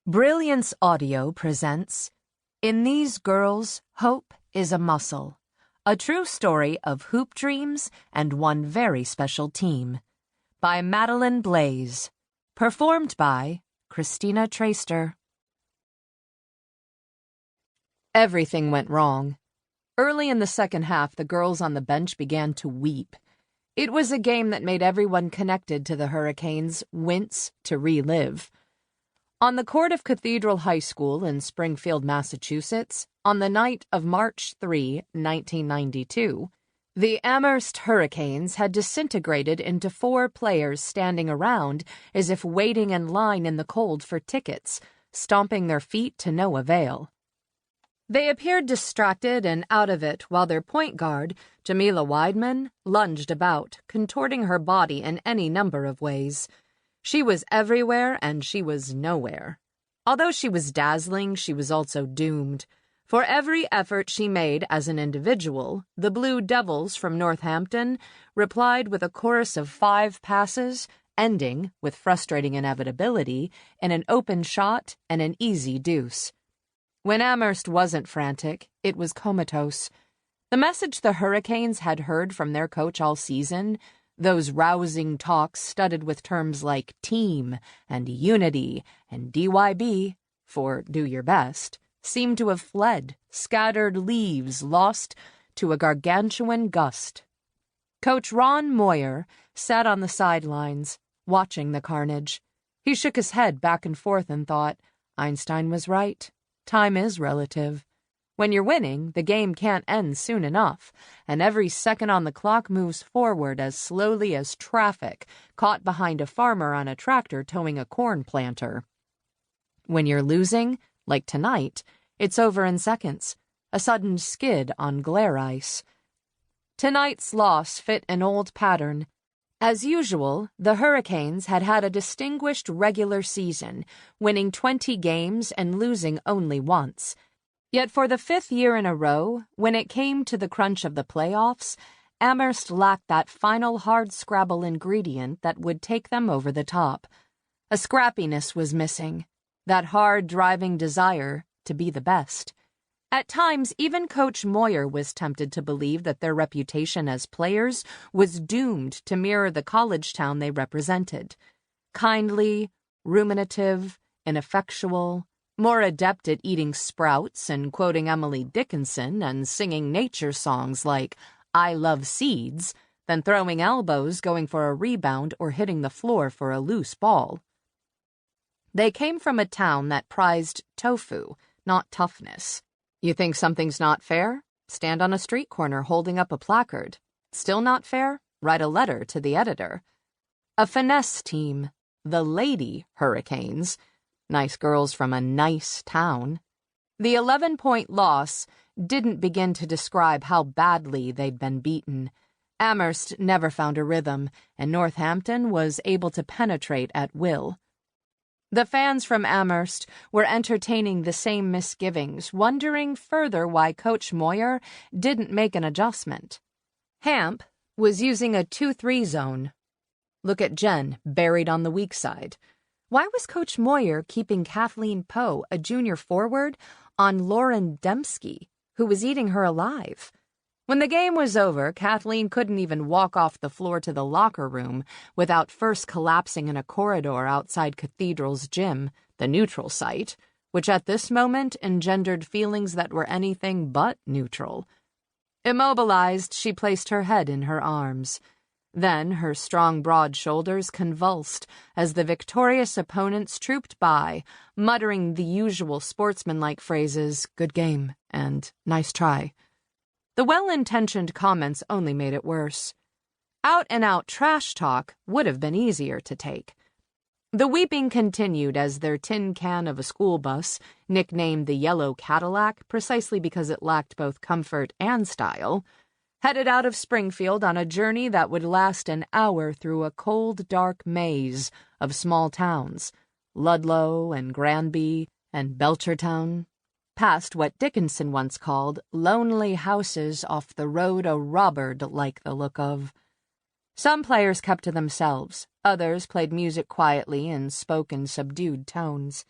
Brilliance Audio presents In These Girls, Hope is a Muscle, a true story of hoop dreams and one very special team, by Madeleine Blais, performed by Christina Traister. Everything went wrong. Early in the second half, the girls on the bench began to weep. It was a game that made everyone connected to the Hurricanes wince to relive. On the court of Cathedral High School in Springfield, Massachusetts, on the night of March 3, 1992, the Amherst Hurricanes had disintegrated into 4 players standing around as if waiting in line in the cold for tickets, stomping their feet to no avail. They appeared distracted and out of it while their point guard, Jamila Wideman, lunged about, contorting her body in any number of ways. She was everywhere and she was nowhere. Although she was dazzling, she was also doomed. For every effort she made as an individual, the Blue Devils from Northampton replied with a chorus of 5 passes, ending, with frustrating inevitability, in an open shot and an easy deuce. When Amherst wasn't frantic, it was comatose. The message the Hurricanes had heard from their coach all season, those rousing talks studded with terms like team and unity and DYB, for do your best, seemed to have fled, scattered leaves lost to a gargantuan gust. Coach Ron Moyer sat on the sidelines, watching the carnage. He shook his head back and forth and thought, Einstein was right. Time is relative. When you're winning, the game can't end soon enough, and every second on the clock moves forward as slowly as traffic caught behind a farmer on a tractor towing a corn planter. When you're losing, like tonight, it's over in seconds, a sudden skid on glare ice. Tonight's loss fit an old pattern. As usual, the Hurricanes had had a distinguished regular season, winning 20 games and losing only once. Yet for the 5th year in a row, when it came to the crunch of the playoffs, Amherst lacked that final hard-scrabble ingredient that would take them over the top. A scrappiness was missing, that hard-driving desire to be the best. At times, even Coach Moyer was tempted to believe that their reputation as players was doomed to mirror the college town they represented. Kindly, ruminative, ineffectual, more adept at eating sprouts and quoting Emily Dickinson and singing nature songs like I Love Seeds than throwing elbows, going for a rebound, or hitting the floor for a loose ball. They came from a town that prized tofu, not toughness. You think something's not fair? Stand on a street corner holding up a placard. Still not fair? Write a letter to the editor. A finesse team, the Lady Hurricanes. Nice girls from a nice town. The 11-point loss didn't begin to describe how badly they'd been beaten. Amherst never found a rhythm, and Northampton was able to penetrate at will. The fans from Amherst were entertaining the same misgivings, wondering further why Coach Moyer didn't make an adjustment. Hamp was using a 2-3 zone. Look at Jen, buried on the weak side. Why was Coach Moyer keeping Kathleen Poe, a junior forward, on Lauren Dembski, who was eating her alive? When the game was over, Kathleen couldn't even walk off the floor to the locker room without first collapsing in a corridor outside Cathedral's gym, the neutral site, which at this moment engendered feelings that were anything but neutral. Immobilized, she placed her head in her arms. Then her strong, broad shoulders convulsed as the victorious opponents trooped by, muttering the usual sportsmanlike phrases, good game, and nice try. The well-intentioned comments only made it worse. Out-and-out trash talk would have been easier to take. The weeping continued as their tin can of a school bus, nicknamed the Yellow Cadillac precisely because it lacked both comfort and style, headed out of Springfield on a journey that would last an hour through a cold, dark maze of small towns, Ludlow and Granby and Belchertown, past what Dickinson once called lonely houses off the road a robber'd like the look of. Some players kept to themselves, others played music quietly and spoke in subdued tones.